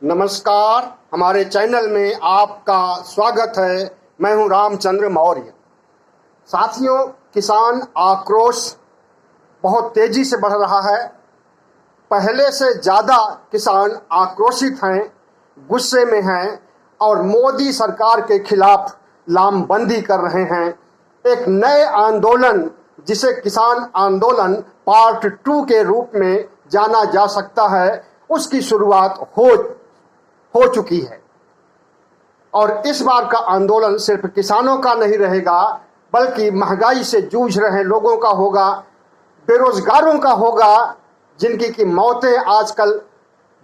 नमस्कार, हमारे चैनल में आपका स्वागत है। मैं हूं रामचंद्र मौर्य। साथियों, किसान आक्रोश बहुत तेजी से बढ़ रहा है। पहले से ज़्यादा किसान आक्रोशित हैं, गुस्से में हैं और मोदी सरकार के खिलाफ लामबंदी कर रहे हैं। एक नए आंदोलन, जिसे किसान आंदोलन पार्ट 2 के रूप में जाना जा सकता है, उसकी शुरुआत हो चुकी है। और इस बार का आंदोलन सिर्फ किसानों का नहीं रहेगा, बल्कि महंगाई से जूझ रहे लोगों का होगा, बेरोजगारों का होगा, जिनकी की मौतें आजकल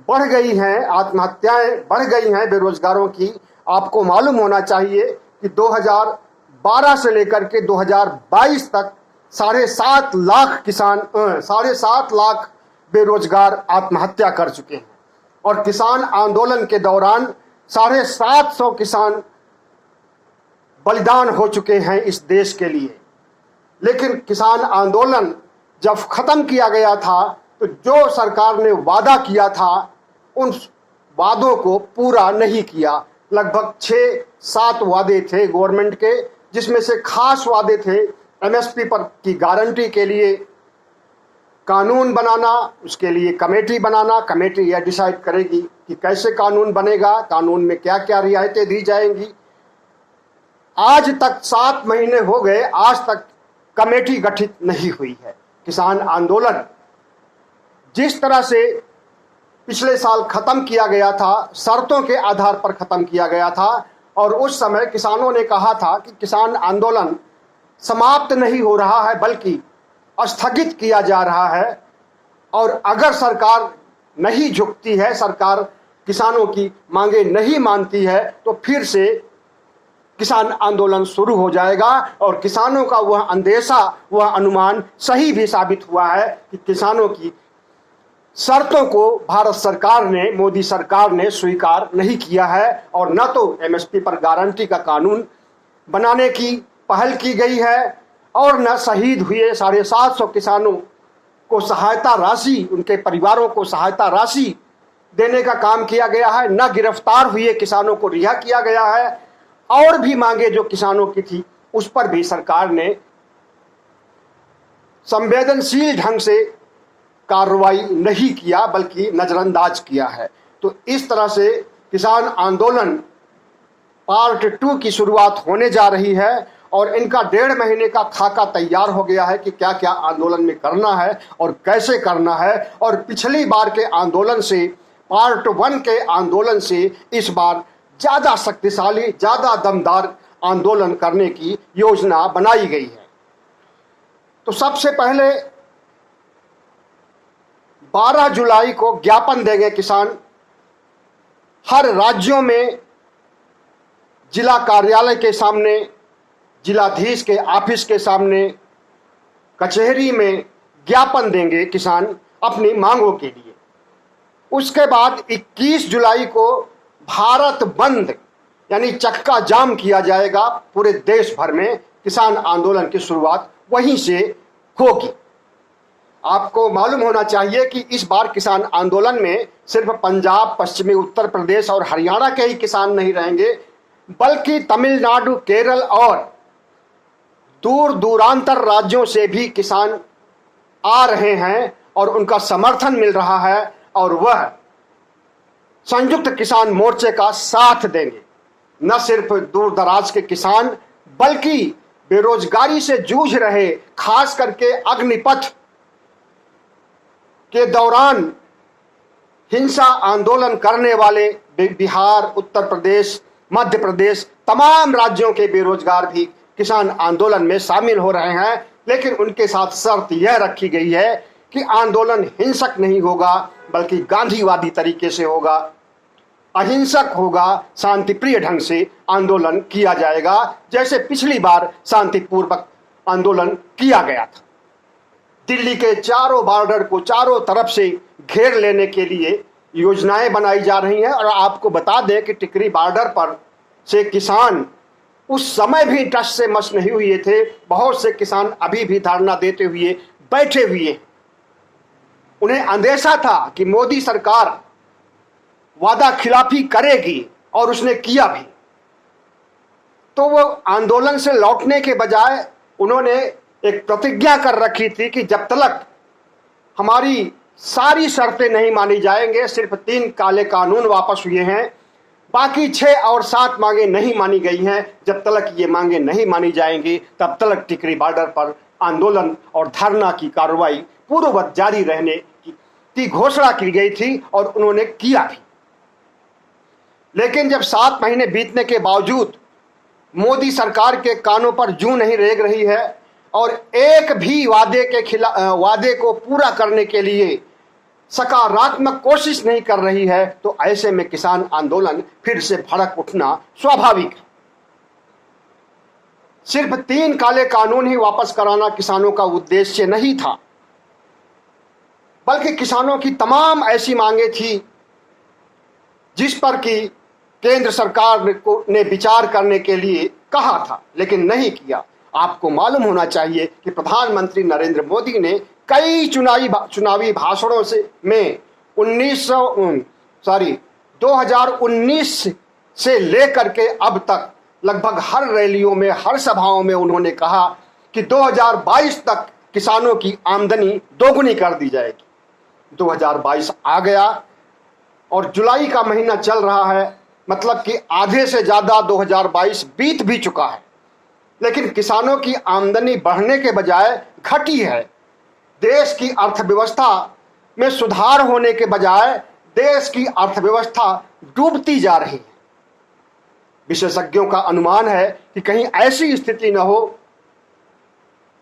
बढ़ गई हैं, आत्महत्याएं बढ़ गई हैं बेरोजगारों की। आपको मालूम होना चाहिए कि 2012 से लेकर के 2022 तक 7.5 लाख किसान 7.5 लाख बेरोजगार आत्महत्या कर चुके हैं। और किसान आंदोलन के दौरान 750 किसान बलिदान हो चुके हैं इस देश के लिए। लेकिन किसान आंदोलन जब खत्म किया गया था, तो जो सरकार ने वादा किया था, उन वादों को पूरा नहीं किया। लगभग 6-7 वादे थे गवर्नमेंट के, जिसमें से खास वादे थे एमएसपी पर की गारंटी के लिए कानून बनाना, उसके लिए कमेटी बनाना। कमेटी यह डिसाइड करेगी कि कैसे कानून बनेगा, कानून में क्या क्या रियायतें दी जाएंगी। आज तक 7 महीने हो गए, आज तक कमेटी गठित नहीं हुई है। किसान आंदोलन जिस तरह से पिछले साल खत्म किया गया था, शर्तों के आधार पर खत्म किया गया था, और उस समय किसानों ने कहा था कि किसान आंदोलन समाप्त नहीं हो रहा है, बल्कि स्थगित किया जा रहा है। और अगर सरकार नहीं झुकती है, सरकार किसानों की मांगे नहीं मानती है, तो फिर से किसान आंदोलन शुरू हो जाएगा। और किसानों का वह अंदेशा, वह अनुमान सही भी साबित हुआ है कि किसानों की शर्तों को भारत सरकार ने, मोदी सरकार ने स्वीकार नहीं किया है। और न तो एमएसपी पर गारंटी का कानून बनाने की पहल की गई है, और न शहीद हुए 750 किसानों को सहायता राशि, उनके परिवारों को सहायता राशि देने का काम किया गया है, न गिरफ्तार हुए किसानों को रिहा किया गया है। और भी मांगे जो किसानों की थी, उस पर भी सरकार ने संवेदनशील ढंग से कार्रवाई नहीं किया, बल्कि नजरअंदाज किया है। तो इस तरह से किसान आंदोलन पार्ट 2 की शुरुआत होने जा रही है, और इनका 1.5 महीने का खाका तैयार हो गया है कि क्या क्या आंदोलन में करना है और कैसे करना है। और पिछली बार के आंदोलन से, पार्ट 1 के आंदोलन से इस बार ज़्यादा शक्तिशाली, ज़्यादा दमदार आंदोलन करने की योजना बनाई गई है। तो सबसे पहले 12 जुलाई को ज्ञापन देंगे किसान। हर राज्यों में जिला कार्यालय के सामने, जिलाधीश के ऑफिस के सामने, कचहरी में ज्ञापन देंगे किसान अपनी मांगों के लिए। उसके बाद 21 जुलाई को भारत बंद, यानी चक्का जाम किया जाएगा पूरे देश भर में। किसान आंदोलन की शुरुआत वहीं से होगी। आपको मालूम होना चाहिए कि इस बार किसान आंदोलन में सिर्फ पंजाब, पश्चिमी उत्तर प्रदेश और हरियाणा के ही किसान नहीं रहेंगे, बल्कि तमिलनाडु, केरल और दूर दूरांतर राज्यों से भी किसान आ रहे हैं, और उनका समर्थन मिल रहा है, और वह संयुक्त किसान मोर्चे का साथ देंगे। न सिर्फ दूर दराज के किसान, बल्कि बेरोजगारी से जूझ रहे, खास करके अग्निपथ के दौरान हिंसा आंदोलन करने वाले बिहार, उत्तर प्रदेश, मध्य प्रदेश, तमाम राज्यों के बेरोजगार भी किसान आंदोलन में शामिल हो रहे हैं। लेकिन उनके साथ शर्त यह रखी गई है कि आंदोलन हिंसक नहीं होगा, बल्कि गांधीवादी तरीके से होगा, अहिंसक होगा, शांतिप्रिय ढंग से आंदोलन किया जाएगा, जैसे पिछली बार शांतिपूर्वक आंदोलन किया गया था। दिल्ली के चारों बॉर्डर को चारों तरफ से घेर लेने के लिए योजनाएं बनाई जा रही हैं। और आपको बता दें कि टिकरी बॉर्डर पर से किसान उस समय भी टस से मस नहीं हुए थे। बहुत से किसान अभी भी धरना देते हुए बैठे हुए। उन्हें अंदेशा था कि मोदी सरकार वादा खिलाफी करेगी, और उसने किया भी। तो वो आंदोलन से लौटने के बजाय उन्होंने एक प्रतिज्ञा कर रखी थी कि जब तक हमारी सारी शर्तें नहीं मानी जाएंगे, सिर्फ 3 काले कानून वापस हुए हैं, बाकी 6 और 7 मांगे नहीं मानी गई हैं, जब तक ये मांगे नहीं मानी जाएंगी तब तक टिकरी बॉर्डर पर आंदोलन और धरना की कार्रवाई पूर्ववत जारी रहने की घोषणा की गई थी, और उन्होंने किया भी। लेकिन जब 7 महीने बीतने के बावजूद मोदी सरकार के कानों पर जूं नहीं रेंग रही है और एक भी वादे को पूरा करने के लिए सकारात्मक कोशिश नहीं कर रही है, तो ऐसे में किसान आंदोलन फिर से भड़क उठना स्वाभाविक है। सिर्फ 3 काले कानून ही वापस कराना किसानों का उद्देश्य नहीं था, बल्कि किसानों की तमाम ऐसी मांगे थी जिस पर कि केंद्र सरकार ने विचार करने के लिए कहा था, लेकिन नहीं किया। आपको मालूम होना चाहिए कि प्रधानमंत्री नरेंद्र मोदी ने कई चुनावी भाषणों में 2019 से लेकर के अब तक लगभग हर रैलियों में, हर सभाओं में उन्होंने कहा कि 2022 तक किसानों की आमदनी दोगुनी कर दी जाएगी। 2022 आ गया और जुलाई का महीना चल रहा है, मतलब कि आधे से ज्यादा 2022 बीत भी चुका है, लेकिन किसानों की आमदनी बढ़ने के बजाय घटी है। देश की अर्थव्यवस्था में सुधार होने के बजाय देश की अर्थव्यवस्था डूबती जा रही है। विशेषज्ञों का अनुमान है कि कहीं ऐसी स्थिति न हो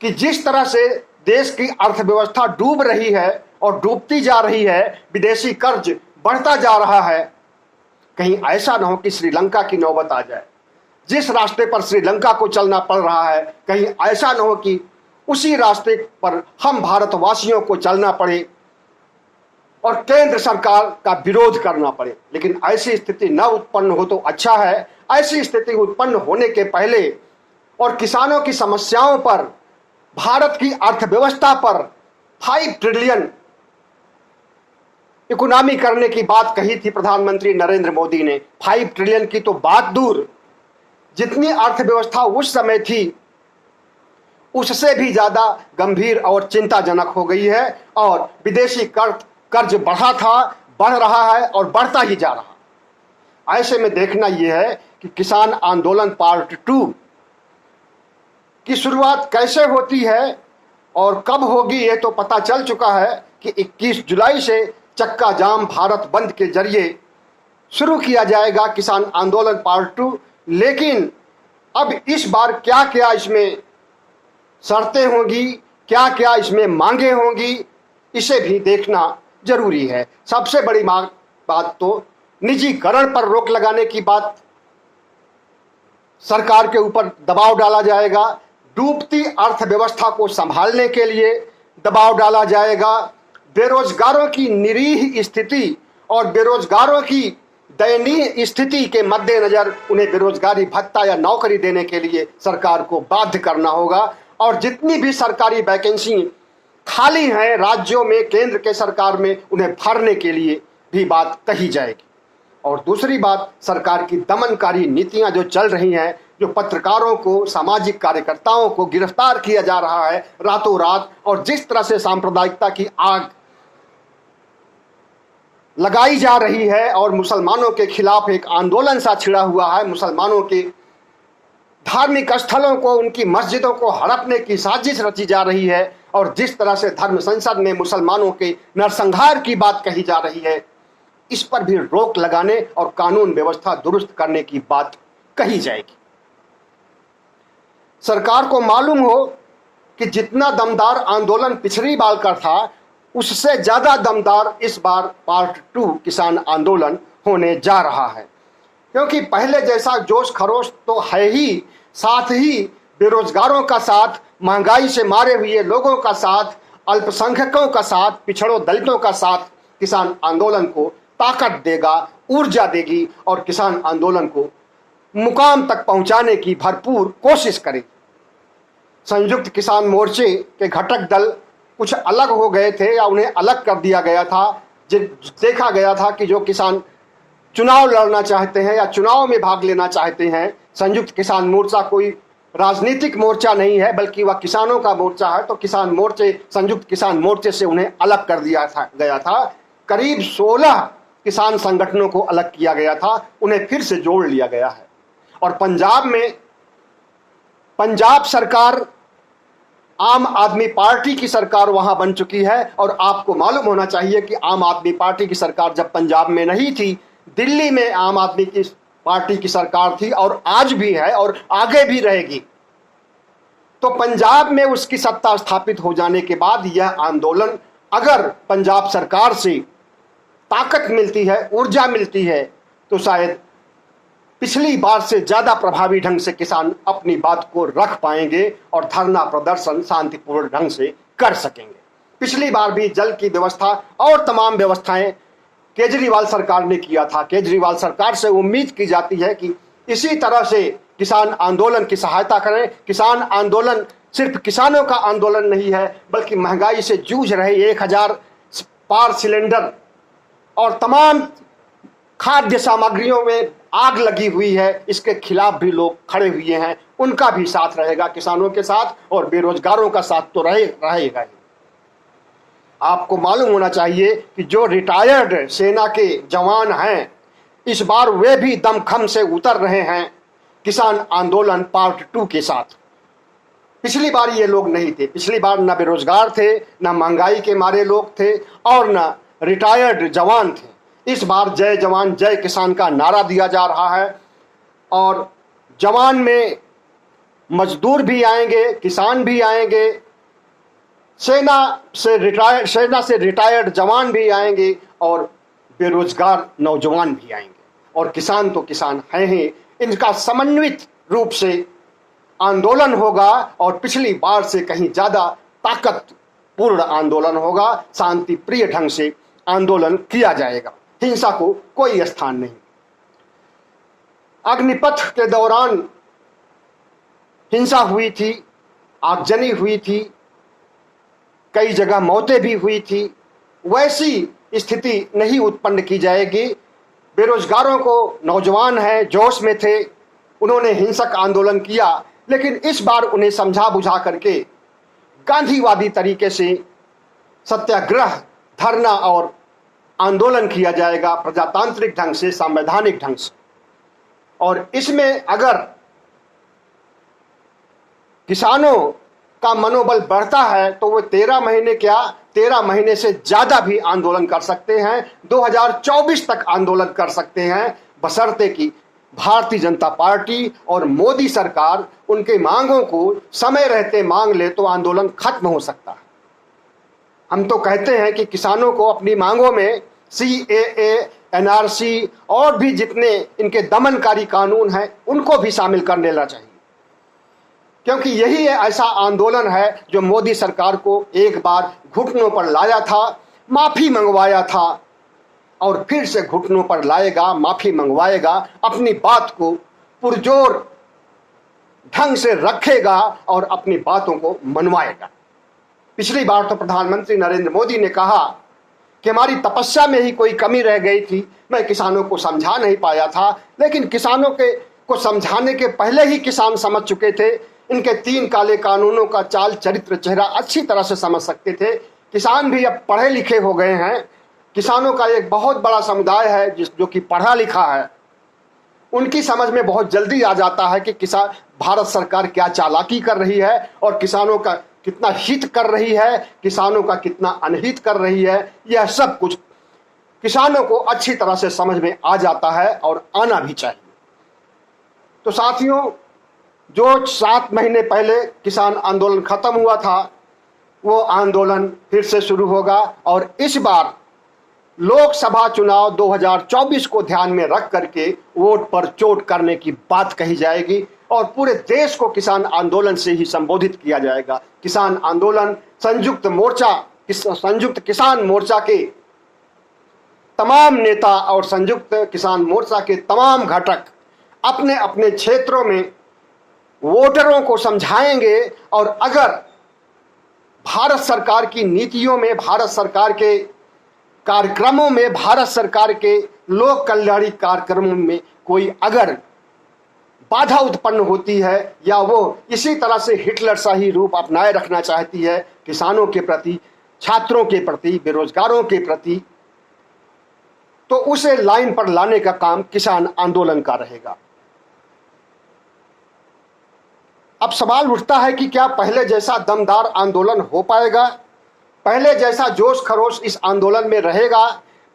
कि जिस तरह से देश की अर्थव्यवस्था डूब रही है और डूबती जा रही है, विदेशी कर्ज बढ़ता जा रहा है, कहीं ऐसा न हो कि श्रीलंका की नौबत आ जाए। जिस रास्ते पर श्रीलंका को चलना पड़ रहा है, कहीं ऐसा न हो कि उसी रास्ते पर हम भारतवासियों को चलना पड़े और केंद्र सरकार का विरोध करना पड़े। लेकिन ऐसी स्थिति न उत्पन्न हो तो अच्छा है। ऐसी स्थिति उत्पन्न होने के पहले और किसानों की समस्याओं पर, भारत की अर्थव्यवस्था पर 5 ट्रिलियन इकोनॉमी करने की बात कही थी प्रधानमंत्री नरेंद्र मोदी ने। 5 ट्रिलियन की तो बात दूर, जितनी अर्थव्यवस्था उस समय थी उससे भी ज्यादा गंभीर और चिंताजनक हो गई है, और विदेशी कर्ज बढ़ रहा है और बढ़ता ही जा रहा। ऐसे में देखना यह है कि किसान आंदोलन पार्ट 2 की शुरुआत कैसे होती है और कब होगी, यह तो पता चल चुका है कि 21 जुलाई से चक्का जाम भारत बंद के जरिए शुरू किया जाएगा किसान आंदोलन पार्ट 2। लेकिन अब इस बार क्या क्या इसमें शर्तें होंगी, क्या क्या इसमें मांगे होंगी, इसे भी देखना जरूरी है। सबसे बड़ी बात तो निजीकरण पर रोक लगाने की बात, सरकार के ऊपर दबाव डाला जाएगा। डूबती अर्थव्यवस्था को संभालने के लिए दबाव डाला जाएगा। बेरोजगारों की निरीह स्थिति और बेरोजगारों की दयनीय स्थिति के मद्देनजर उन्हें बेरोजगारी भत्ता या नौकरी देने के लिए सरकार को बाध्य करना होगा, और जितनी भी सरकारी वैकेंसी खाली हैं राज्यों में, केंद्र के सरकार में, उन्हें भरने के लिए भी बात कही जाएगी। और दूसरी बात, सरकार की दमनकारी नीतियां जो चल रही हैं, जो पत्रकारों को, सामाजिक कार्यकर्ताओं को गिरफ्तार किया जा रहा है रातों रात, और जिस तरह से सांप्रदायिकता की आग लगाई जा रही है और मुसलमानों के खिलाफ एक आंदोलन सा छिड़ा हुआ है, मुसलमानों के धार्मिक स्थलों को, उनकी मस्जिदों को हड़पने की साजिश रची जा रही है, और जिस तरह से धर्म संसद में मुसलमानों के नरसंहार की बात कही जा रही है, इस पर भी रोक लगाने और कानून व्यवस्था दुरुस्त करने की बात कही जाएगी। सरकार को मालूम हो कि जितना दमदार आंदोलन पिछली बार का था, उससे ज्यादा दमदार इस बार पार्ट 2 किसान आंदोलन होने जा रहा है, क्योंकि पहले जैसा जोश खरोश तो है ही, साथ ही बेरोजगारों का साथ, महंगाई से मारे हुए लोगों का साथ, अल्पसंख्यकों का साथ, पिछड़ों दलितों का साथ किसान आंदोलन को ताकत देगा, ऊर्जा देगी, और किसान आंदोलन को मुकाम तक पहुंचाने की भरपूर कोशिश करेगी। संयुक्त किसान मोर्चे के घटक दल कुछ अलग हो गए थे या उन्हें अलग कर दिया गया था। देखा गया था कि जो किसान चुनाव लड़ना चाहते हैं या चुनाव में भाग लेना चाहते हैं, संयुक्त किसान मोर्चा कोई राजनीतिक मोर्चा नहीं है बल्कि वह किसानों का मोर्चा है, तो किसान मोर्चे संयुक्त किसान मोर्चे से उन्हें अलग कर दिया गया था। करीब 16 किसान संगठनों को अलग किया गया था, उन्हें फिर से जोड़ लिया गया है। और पंजाब में पंजाब सरकार आम आदमी पार्टी की सरकार वहां बन चुकी है। और आपको मालूम होना चाहिए कि आम आदमी पार्टी की सरकार जब पंजाब में नहीं थी, दिल्ली में आम आदमी की पार्टी की सरकार थी और आज भी है और आगे भी रहेगी। तो पंजाब में उसकी सत्ता स्थापित हो जाने के बाद यह आंदोलन, अगर पंजाब सरकार से ताकत मिलती है, ऊर्जा मिलती है, तो शायद पिछली बार से ज्यादा प्रभावी ढंग से किसान अपनी बात को रख पाएंगे और धरना प्रदर्शन शांतिपूर्ण ढंग से कर सकेंगे। पिछली बार भी जल की व्यवस्था और तमाम व्यवस्थाएं केजरीवाल सरकार ने किया था। केजरीवाल सरकार से उम्मीद की जाती है कि इसी तरह से किसान आंदोलन की सहायता करें। किसान आंदोलन सिर्फ किसानों का आंदोलन नहीं है, बल्कि महंगाई से जूझ रहे 1000 पार सिलेंडर और तमाम खाद्य सामग्रियों में आग लगी हुई है, इसके खिलाफ भी लोग खड़े हुए हैं। उनका भी साथ रहेगा किसानों के साथ, और बेरोजगारों का साथ तो रहेगा ही। आपको मालूम होना चाहिए कि जो रिटायर्ड सेना के जवान हैं, इस बार वे भी दमखम से उतर रहे हैं किसान आंदोलन पार्ट 2 के साथ। पिछली बार ये लोग नहीं थे। पिछली बार न बेरोजगार थे, न महंगाई के मारे लोग थे और न रिटायर्ड जवान थे। इस बार जय जवान जय किसान का नारा दिया जा रहा है, और जवान में मजदूर भी आएंगे, किसान भी आएंगे, सेना से रिटायर्ड जवान भी आएंगे और बेरोजगार नौजवान भी आएंगे। और किसान तो किसान हैं ही। इनका समन्वित रूप से आंदोलन होगा और पिछली बार से कहीं ज्यादा ताकतपूर्ण आंदोलन होगा। शांति प्रिय ढंग से आंदोलन किया जाएगा, हिंसा को कोई स्थान नहीं। अग्निपथ के दौरान हिंसा हुई थी, आगजनी हुई थी, कई जगह मौतें भी हुई थी। वैसी स्थिति नहीं उत्पन्न की जाएगी। बेरोजगारों को, नौजवान हैं, जोश में थे, उन्होंने हिंसक आंदोलन किया, लेकिन इस बार उन्हें समझा बुझा करके गांधीवादी तरीके से सत्याग्रह, धरना और आंदोलन किया जाएगा, प्रजातांत्रिक ढंग से, संवैधानिक ढंग से। और इसमें अगर किसानों का मनोबल बढ़ता है तो वो 13 महीने से ज्यादा भी आंदोलन कर सकते हैं। 2024 तक आंदोलन कर सकते हैं, बशर्ते कि भारतीय जनता पार्टी और मोदी सरकार उनके मांगों को समय रहते मांग ले, तो आंदोलन खत्म हो सकता है। हम तो कहते हैं कि किसानों को अपनी मांगों में CAA, NRC और भी जितने इनके दमनकारी कानून हैं उनको भी शामिल कर लेना चाहिए, क्योंकि यही ऐसा आंदोलन है जो मोदी सरकार को एक बार घुटनों पर लाया था, माफी मंगवाया था, और फिर से घुटनों पर लाएगा, माफी मंगवाएगा, अपनी बात को पुरजोर ढंग से रखेगा और अपनी बातों को मनवाएगा। पिछली बार तो प्रधानमंत्री नरेंद्र मोदी ने कहा कि हमारी तपस्या में ही कोई कमी रह गई थी, मैं किसानों को समझा नहीं पाया था। लेकिन किसानों को समझाने के पहले ही किसान समझ चुके थे। इनके 3 काले कानूनों का चाल चरित्र चेहरा अच्छी तरह से समझ सकते थे। किसान भी अब पढ़े लिखे हो गए हैं। किसानों का एक बहुत बड़ा समुदाय है जो कि पढ़ा लिखा है। उनकी समझ में बहुत जल्दी आ जाता है कि भारत सरकार क्या चालाकी कर रही है और किसानों का कितना हित कर रही है, किसानों का कितना अनहित कर रही है। यह सब कुछ किसानों को अच्छी तरह से समझ में आ जाता है और आना भी चाहिए। तो साथियों, जो 7 महीने पहले किसान आंदोलन खत्म हुआ था, वो आंदोलन फिर से शुरू होगा। और इस बार लोकसभा चुनाव 2024 को ध्यान में रख करके वोट पर चोट करने की बात कही जाएगी और पूरे देश को किसान आंदोलन से ही संबोधित किया जाएगा। किसान आंदोलन, संयुक्त किसान मोर्चा के तमाम नेता और संयुक्त किसान मोर्चा के तमाम घटक अपने अपने क्षेत्रों में वोटरों को समझाएंगे। और अगर भारत सरकार की नीतियों में, भारत सरकार के कार्यक्रमों में, भारत सरकार के लोक कल्याणी कार्यक्रमों में कोई अगर बाधा उत्पन्न होती है या वो इसी तरह से हिटलर शाही रूप अपनाए रखना चाहती है किसानों के प्रति, छात्रों के प्रति, बेरोजगारों के प्रति, तो उसे लाइन पर लाने का काम किसान आंदोलन का रहेगा। अब सवाल उठता है कि क्या पहले जैसा दमदार आंदोलन हो पाएगा? पहले जैसा जोश खरोश इस आंदोलन में रहेगा?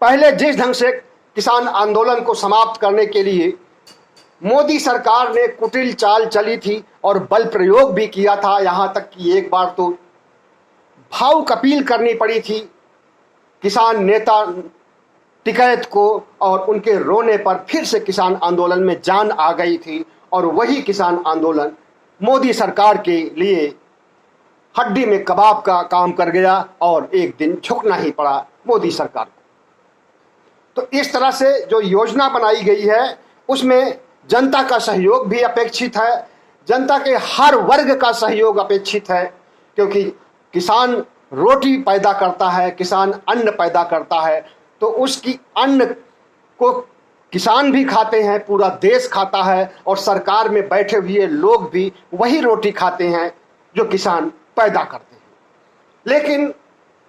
पहले जिस ढंग से किसान आंदोलन को समाप्त करने के लिए मोदी सरकार ने कुटिल चाल चली थी और बल प्रयोग भी किया था, यहां तक कि एक बार तो भावुक अपील करनी पड़ी थी किसान नेता टिकैत को, और उनके रोने पर फिर से किसान आंदोलन में जान आ गई थी, और वही किसान आंदोलन मोदी सरकार के लिए हड्डी में कबाब का काम कर गया और एक दिन झुकना ही पड़ा मोदी सरकार को। तो इस तरह से जो योजना बनाई गई है उसमें जनता का सहयोग भी अपेक्षित है, जनता के हर वर्ग का सहयोग अपेक्षित है, क्योंकि किसान रोटी पैदा करता है, किसान अन्न पैदा करता है, तो उसकी अन्न को किसान भी खाते हैं, पूरा देश खाता है, और सरकार में बैठे हुए लोग भी वही रोटी खाते हैं जो किसान पैदा करते हैं। लेकिन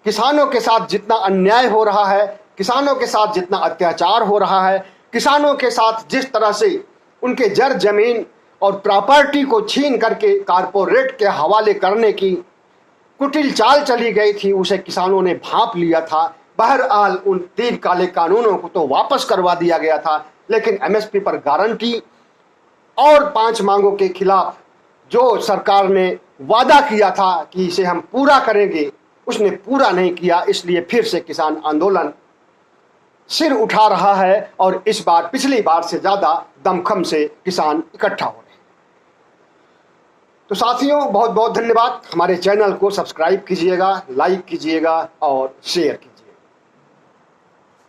किसानों के साथ जितना अन्याय हो रहा है, किसानों के साथ जितना अत्याचार हो रहा है, किसानों के साथ जिस तरह से उनके जर जमीन और प्रॉपर्टी को छीन करके कारपोरेट के हवाले करने की कुटिल चाल चली गई थी, उसे किसानों ने भांप लिया था। बहरहाल उन 3 काले कानूनों को तो वापस करवा दिया गया था, लेकिन एमएसपी पर गारंटी और 5 मांगों के खिलाफ जो सरकार ने वादा किया था कि इसे हम पूरा करेंगे, उसने पूरा नहीं किया। इसलिए फिर से किसान आंदोलन सिर उठा रहा है और इस बार पिछली बार से ज्यादा दमखम से किसान इकट्ठा हो रहे हैं। तो साथियों, बहुत बहुत धन्यवाद। हमारे चैनल को सब्सक्राइब कीजिएगा, लाइक कीजिएगा और शेयर कीजिएगा।